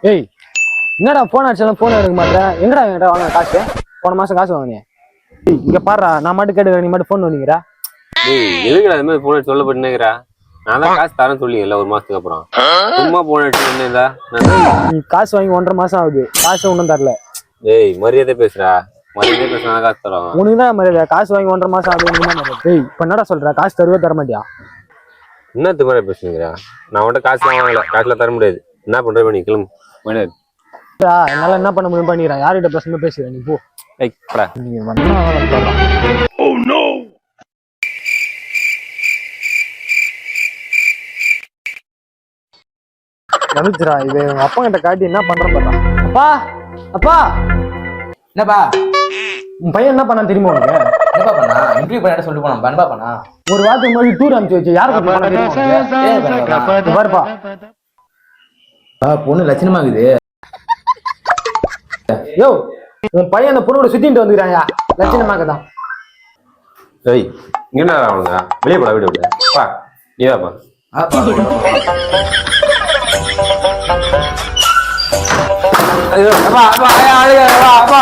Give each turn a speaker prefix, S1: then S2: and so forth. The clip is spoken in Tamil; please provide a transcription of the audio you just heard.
S1: ஏய் என்னடா போன் அடிச்சாலும் போன் எடுக்க மாட்டேன். எங்கடா என்கிட்ட வாங்க காசு? போன மாசம் காசு வாங்கினேன். இங்க பாடுறா, நான் மட்டும் கேட்டுக்கிறேன், நீ மட்டும் போன் பண்ணிக்கிறா.
S2: எதுக்குடா அது மாதிரி போன் சொல்லப்பட்டுனேங்கிறா? நான் தான் காசு தரேன்னு சொல்லிங்கல்ல ஒரு மாசத்துக்கு அப்புறம். சும்மா போன் அடிச்சுருந்தா
S1: நீ காசு வாங்கி 1.5 மாசம் ஆகுது, காசு ஒன்றும் தரல.
S2: ஏய் மரியாதை பேசுறா, மரியாதை பேசுனா காசு தரோம்.
S1: உனக்கு தான் மரியாதை, காசு வாங்கி 1.5 மாசம் ஆகுது. உனக்கு தான் மரியாதை. ஏய் இப்ப என்னடா சொல்ற? காசு தருவே தர மாட்டியா?
S2: என்னத்துக்கு மேலே பேசுறீங்களா? நான் உன்ட்ட காசு வாங்கல, காசுல தர முடியாது. என்ன பண்ற பண்ணி கிளம்பு. முடியாது.
S1: என்னால என்ன பண்ண முடியும் பண்ணிக்கிறேன். யார்கிட்ட பேசணும் பேசுகிறேன், நீ போ.
S2: ஏய் போடா.
S1: நீங்க வந்தா வந்துச்சுடா. இது உங்க அப்பா கிட்ட காட்டி என்ன பண்றேன் பாத்தா. அப்பா அப்பா
S3: என்னப்பா
S1: உன் பையன் என்ன பண்ணா தெரியுமா உனக்கு?
S3: என்னப்பா பண்ணா? இன்டர்வியூ பண்ண சொல்லி போனா பண்ணப்பா பண்ணா.
S1: ஒரு வாரத்துக்கு முன்னாடி டூர் அனுப்பிச்சு வச்சு யாருக்கு பாருப்பா.
S3: பொண்ணு லட்சணமா இருக்குது.
S1: யோ உன் பையன் அந்த பொண்ணோட சுத்திட்டு வந்துக்கிறாயா? லட்சணமாக்கதான்.
S2: ஏய் என்ன அவனுங்க வெளியே போடா, வீடு விட பா. நீதாப்பா ஐயோ அப்பா அப்பா